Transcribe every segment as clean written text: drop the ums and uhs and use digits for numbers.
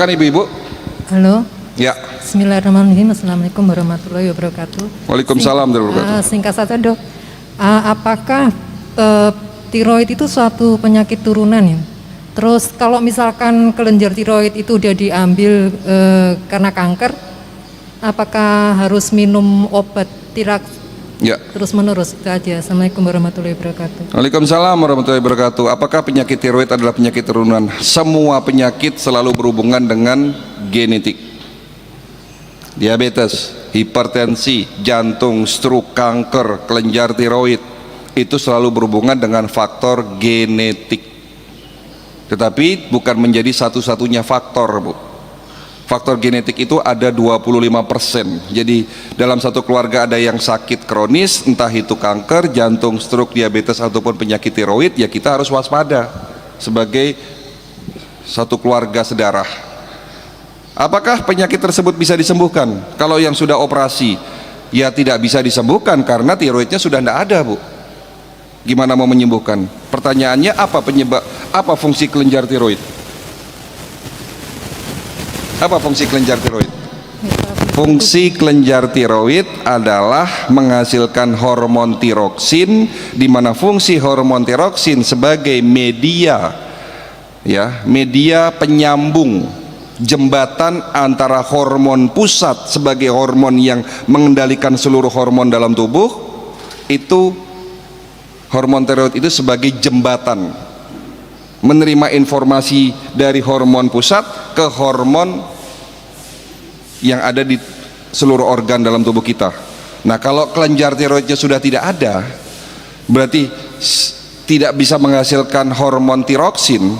Silakan ibu-ibu. Halo. Ya. Bismillahirrahmanirrahim. Assalamualaikum warahmatullahi wabarakatuh. Waalaikumsalam warahmatullahi wabarakatuh. Singkat saja dok, apakah tiroid itu suatu penyakit turunan ya? Terus kalau misalkan kelenjar tiroid itu udah diambil karena kanker, apakah harus minum obat tirak Ya. terus menerus? Itu aja. Assalamualaikum warahmatullahi wabarakatuh. Waalaikumsalam warahmatullahi wabarakatuh. Apakah penyakit tiroid adalah penyakit turunan? Semua penyakit selalu berhubungan dengan genetik. Diabetes, hipertensi, jantung, stroke, kanker, kelenjar tiroid itu selalu berhubungan dengan faktor genetik. Tetapi bukan menjadi satu-satunya faktor, Bu. Faktor genetik itu ada 25%. Jadi dalam satu keluarga ada yang sakit kronis, entah itu kanker, jantung, stroke, diabetes ataupun penyakit tiroid, ya kita harus waspada sebagai satu keluarga sedarah. Apakah penyakit tersebut bisa disembuhkan? Kalau yang sudah operasi, ya tidak bisa disembuhkan karena tiroidnya sudah tidak ada, Bu. Gimana mau menyembuhkan? Pertanyaannya apa fungsi kelenjar tiroid? Apa fungsi kelenjar tiroid? Fungsi kelenjar tiroid adalah menghasilkan hormon tiroksin, di mana fungsi hormon tiroksin sebagai media, ya, media penyambung, jembatan antara hormon pusat sebagai hormon yang mengendalikan seluruh hormon dalam tubuh. Itu hormon tiroid itu sebagai jembatan menerima informasi dari hormon pusat ke hormon yang ada di seluruh organ dalam tubuh kita. Nah, kalau kelenjar tiroidnya sudah tidak ada, berarti tidak bisa menghasilkan hormon tiroksin,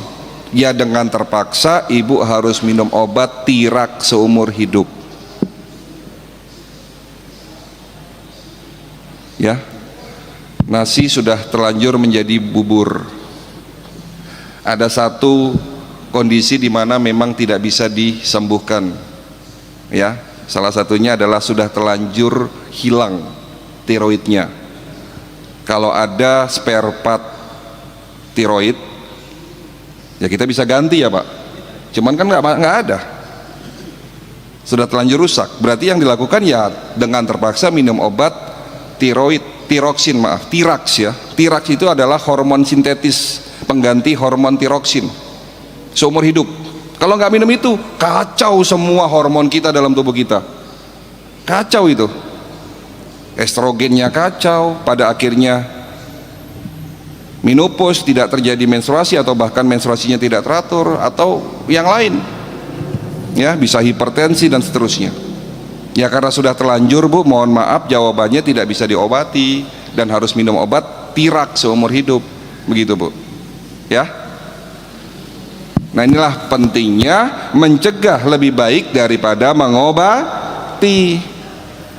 ya dengan terpaksa ibu harus minum obat tirak seumur hidup. Ya, nasi sudah terlanjur menjadi bubur. Ada satu kondisi di mana memang tidak bisa disembuhkan, ya, salah satunya adalah sudah terlanjur hilang tiroidnya. Kalau ada spare part tiroid, ya kita bisa ganti ya Pak, cuman kan nggak ada, sudah terlanjur rusak. Berarti yang dilakukan ya dengan terpaksa minum obat tiroksin, tiraks ya. Tiraks itu adalah hormon sintetis pengganti hormon tiroksin seumur hidup. Kalau nggak minum itu, kacau semua hormon kita dalam tubuh kita, kacau itu, estrogennya kacau, pada akhirnya menopause, tidak terjadi menstruasi atau bahkan menstruasinya tidak teratur atau yang lain, ya bisa hipertensi dan seterusnya. Ya karena sudah terlanjur, Bu, mohon maaf jawabannya tidak bisa diobati dan harus minum obat tirak seumur hidup, begitu Bu, ya. Nah, inilah pentingnya mencegah lebih baik daripada mengobati.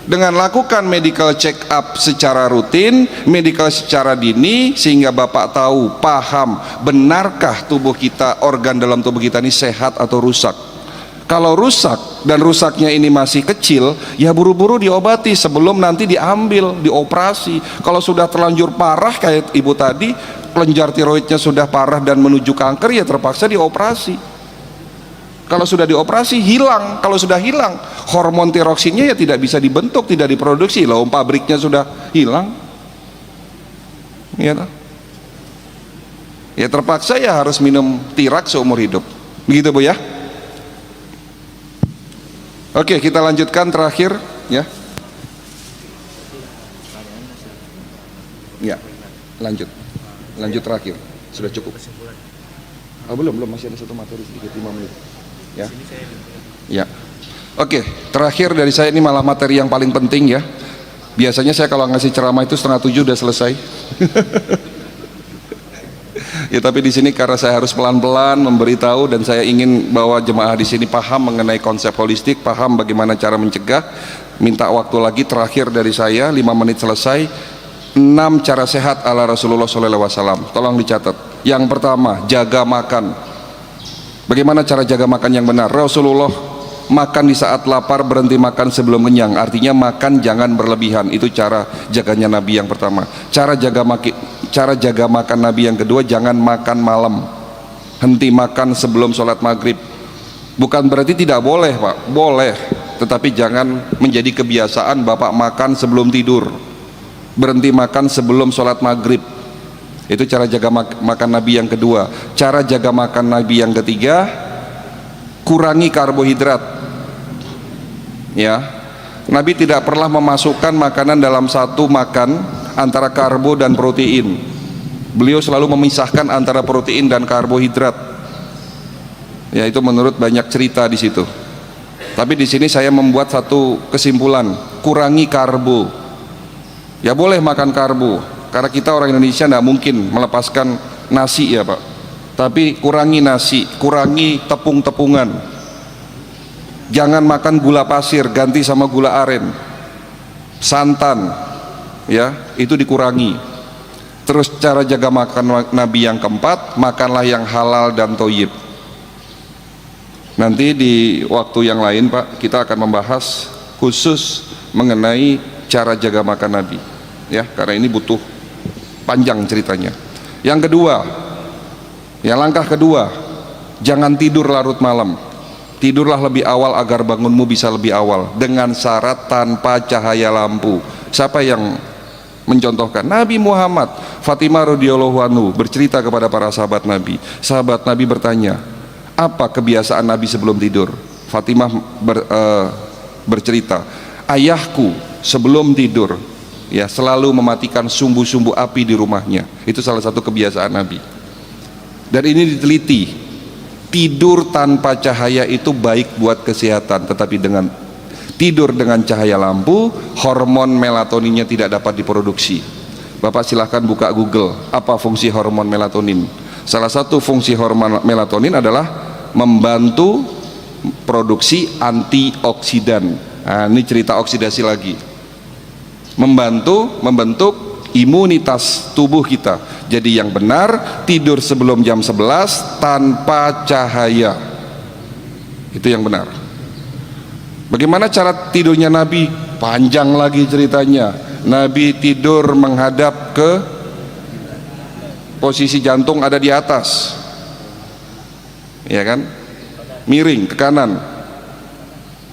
Dengan lakukan medical check up secara rutin, medical secara dini, sehingga Bapak tahu, paham, benarkah tubuh kita, organ dalam tubuh kita ini sehat atau rusak. Kalau rusak dan rusaknya ini masih kecil, ya buru-buru diobati sebelum nanti diambil, dioperasi. Kalau sudah terlanjur parah kayak ibu tadi, kelenjar tiroidnya sudah parah dan menuju kanker, ya terpaksa dioperasi. Kalau sudah dioperasi hilang, kalau sudah hilang hormon tiroksinnya ya tidak bisa dibentuk, tidak diproduksi, loh pabriknya sudah hilang, ya, ya terpaksa ya harus minum tirak seumur hidup, begitu Bu ya. Oke, kita lanjutkan terakhir ya. Ya, lanjut terakhir, sudah cukup. Oh, belum masih ada satu materi sedikit 5 menit ya. Ya, oke, terakhir dari saya ini malah materi yang paling penting ya. Biasanya saya kalau ngasih ceramah itu 6:30 udah selesai. Ya tapi di sini karena saya harus pelan-pelan memberitahu dan saya ingin bahwa jemaah di sini paham mengenai konsep holistik, paham bagaimana cara mencegah. Minta waktu lagi terakhir dari saya 5 menit selesai. 6 cara sehat ala Rasulullah SAW. Tolong dicatat. Yang pertama, jaga makan. Bagaimana cara jaga makan yang benar? Rasulullah makan di saat lapar, berhenti makan sebelum kenyang. Artinya makan jangan berlebihan. Itu cara jaganya Nabi yang pertama. Cara jaga makan Nabi yang kedua, jangan makan malam. Henti makan sebelum sholat maghrib. Bukan berarti tidak boleh Pak, boleh, tetapi jangan menjadi kebiasaan Bapak makan sebelum tidur, berhenti makan sebelum sholat maghrib. Itu cara jaga makan Nabi yang kedua. Cara jaga makan Nabi yang ketiga, kurangi karbohidrat. Ya, Nabi tidak pernah memasukkan makanan dalam satu makan antara karbo dan protein. Beliau selalu memisahkan antara protein dan karbohidrat. Ya, itu menurut banyak cerita di situ. Tapi di sini saya membuat satu kesimpulan, kurangi karbo. Ya boleh makan karbo, karena kita orang Indonesia tidak mungkin melepaskan nasi ya Pak. Tapi kurangi nasi, kurangi tepung-tepungan. Jangan makan gula pasir, ganti sama gula aren. Santan, ya itu dikurangi. Terus cara jaga makan Nabi yang keempat, makanlah yang halal dan thayyib. Nanti di waktu yang lain Pak, kita akan membahas khusus mengenai cara jaga makan Nabi, ya, karena ini butuh panjang ceritanya. Yang kedua, ya langkah kedua, jangan tidur larut malam. Tidurlah lebih awal agar bangunmu bisa lebih awal, dengan syarat tanpa cahaya lampu. Siapa yang mencontohkan? Nabi Muhammad. Fatimah radhiyallahu anhu bercerita kepada para sahabat Nabi. Sahabat Nabi bertanya, apa kebiasaan Nabi sebelum tidur? Fatimah bercerita, ayahku sebelum tidur ya selalu mematikan sumbu-sumbu api di rumahnya. Itu salah satu kebiasaan Nabi. Dan ini diteliti, tidur tanpa cahaya itu baik buat kesehatan, tetapi dengan tidur dengan cahaya lampu, hormon melatoninnya tidak dapat diproduksi. Bapak silahkan buka Google, apa fungsi hormon melatonin. Salah satu fungsi hormon melatonin adalah membantu produksi antioksidan. Nah, ini cerita oksidasi lagi. Membantu membentuk imunitas tubuh kita. Jadi yang benar, tidur sebelum jam 11 tanpa cahaya. Itu yang benar. Bagaimana cara tidurnya Nabi? Panjang lagi ceritanya. Nabi tidur menghadap ke posisi jantung ada di atas, ya kan, miring ke kanan,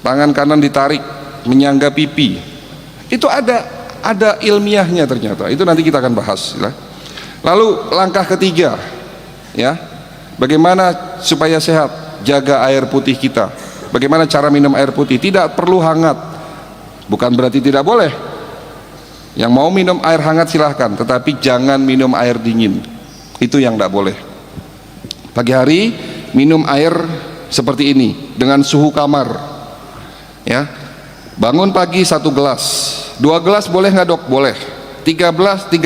tangan kanan ditarik menyangga pipi. Itu ada ilmiahnya ternyata. Itu nanti kita akan bahas ya. Lalu langkah ketiga, ya, bagaimana supaya sehat? Jaga air putih kita. Bagaimana cara minum air putih? Tidak perlu hangat, bukan berarti tidak boleh. Yang mau minum air hangat silahkan, tetapi jangan minum air dingin. Itu yang tidak boleh. Pagi hari minum air seperti ini dengan suhu kamar, ya. Bangun pagi 1 gelas, 2 gelas boleh nggak dok? Boleh. 3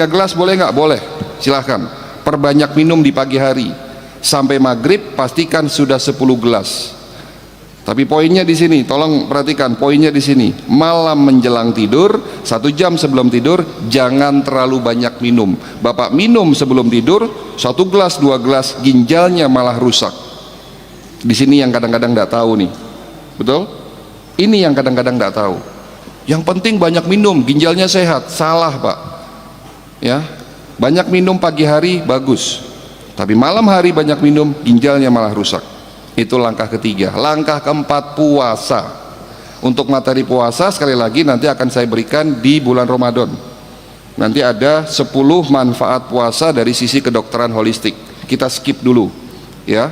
gelas boleh nggak? Boleh. Silahkan. Perbanyak minum di pagi hari. Sampai maghrib pastikan sudah 10 gelas. Tapi poinnya di sini, tolong perhatikan poinnya di sini. Malam menjelang tidur, 1 jam sebelum tidur, jangan terlalu banyak minum. Bapak minum sebelum tidur 1 gelas, 2 gelas, ginjalnya malah rusak. Di sini yang kadang-kadang tidak tahu nih, betul? Ini yang kadang-kadang tidak tahu. Yang penting banyak minum, ginjalnya sehat. Salah Pak. Ya, banyak minum pagi hari bagus, tapi malam hari banyak minum, ginjalnya malah rusak. Itu langkah ketiga. Langkah keempat, puasa. Untuk materi puasa sekali lagi nanti akan saya berikan di bulan Ramadan. Nanti ada 10 manfaat puasa dari sisi kedokteran holistik. Kita skip dulu ya.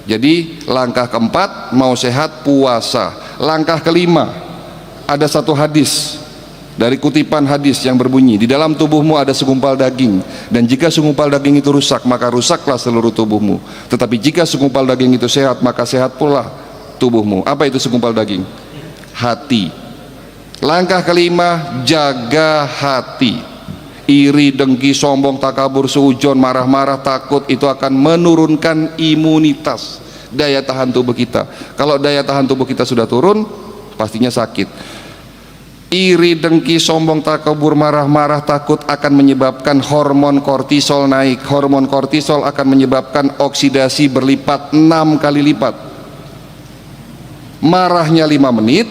Jadi langkah keempat, mau sehat puasa. Langkah kelima, ada satu hadis dari kutipan hadis yang berbunyi, di dalam tubuhmu ada segumpal daging, dan jika segumpal daging itu rusak, maka rusaklah seluruh tubuhmu. Tetapi jika segumpal daging itu sehat, maka sehat pula tubuhmu. Apa itu segumpal daging? Hati. Langkah kelima, jaga hati. Iri, dengki, sombong, takabur, suujon, marah-marah, takut, itu akan menurunkan imunitas, daya tahan tubuh kita. Kalau daya tahan tubuh kita sudah turun, pastinya sakit. Iri, dengki, sombong, takabur, marah-marah, takut akan menyebabkan hormon kortisol naik. Hormon kortisol akan menyebabkan oksidasi berlipat 6 kali lipat. Marahnya 5 menit,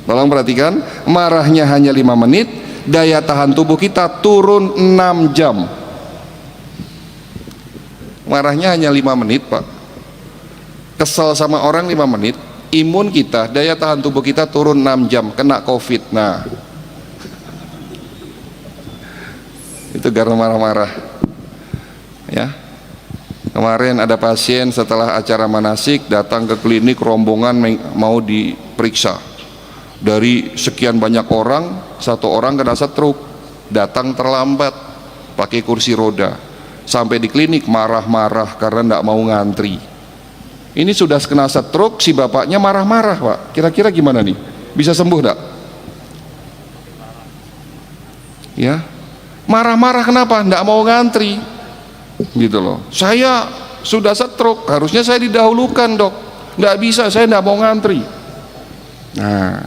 tolong perhatikan, marahnya hanya 5 menit, daya tahan tubuh kita turun 6 jam. Marahnya hanya 5 menit Pak. Kesel sama orang 5 menit, imun kita, daya tahan tubuh kita turun 6 jam, kena COVID. Nah, itu karena marah-marah. Ya, kemarin ada pasien setelah acara manasik datang ke klinik, rombongan mau diperiksa. Dari sekian banyak orang, 1 orang kena stroke, datang terlambat, pakai kursi roda, sampai di klinik marah-marah karena tidak mau ngantri. Ini sudah kena stroke, si bapaknya marah-marah, Pak. Kira-kira gimana nih? Bisa sembuh enggak? Ya, marah-marah kenapa? Enggak mau ngantri, gitu loh. Saya sudah stroke, harusnya saya didahulukan, dok. Enggak bisa, saya enggak mau ngantri. Nah,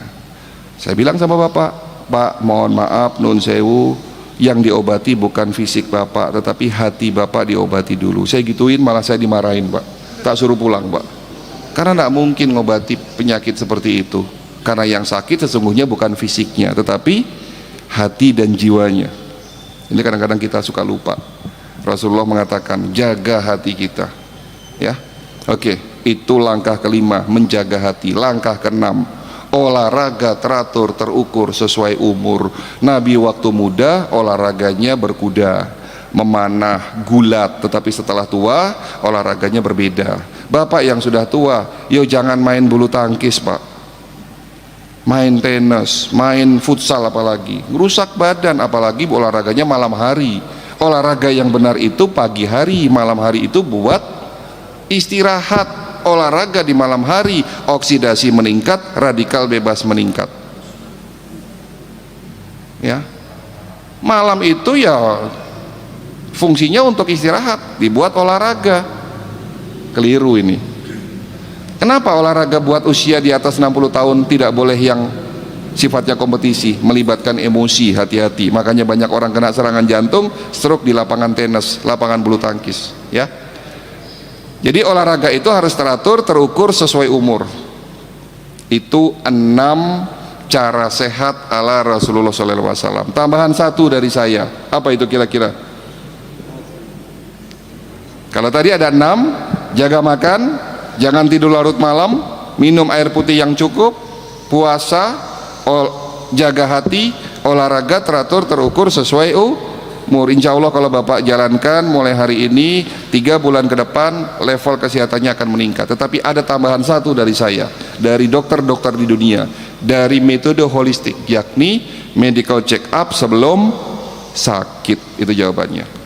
saya bilang sama bapak, Pak, mohon maaf, nun sewu, yang diobati bukan fisik bapak, tetapi hati bapak diobati dulu. Saya gituin, malah saya dimarahin, Pak. Tak suruh pulang, Pak, karena tidak mungkin ngobati penyakit seperti itu, karena yang sakit sesungguhnya bukan fisiknya tetapi hati dan jiwanya. Ini kadang-kadang kita suka lupa. Rasulullah mengatakan jaga hati kita, ya. Oke, itu langkah kelima, menjaga hati. Langkah keenam, olahraga teratur terukur sesuai umur. Nabi waktu muda olahraganya berkuda, memanah, gulat, tetapi setelah tua olahraganya berbeda. Bapak yang sudah tua, yo jangan main bulu tangkis, Pak, main tenis, main futsal, apalagi rusak badan, apalagi olahraganya malam hari. Olahraga yang benar itu pagi hari, malam hari itu buat istirahat. Olahraga di malam hari, oksidasi meningkat, radikal bebas meningkat, ya. Malam itu ya fungsinya untuk istirahat, dibuat olahraga. Keliru ini. Kenapa olahraga buat usia di atas 60 tahun tidak boleh yang sifatnya kompetisi, melibatkan emosi, hati-hati. Makanya banyak orang kena serangan jantung, stroke di lapangan tenis, lapangan bulu tangkis, ya. Jadi olahraga itu harus teratur, terukur sesuai umur. Itu 6 cara sehat ala Rasulullah SAW. Tambahan 1 dari saya, apa itu kira-kira? Kalau tadi ada 6, jaga makan, jangan tidur larut malam, minum air putih yang cukup, puasa, jaga hati, olahraga teratur terukur sesuai umur. Insya Allah kalau Bapak jalankan mulai hari ini, 3 bulan ke depan level kesehatannya akan meningkat. Tetapi ada tambahan 1 dari saya, dari dokter-dokter di dunia, dari metode holistik, yakni medical check up sebelum sakit. Itu jawabannya.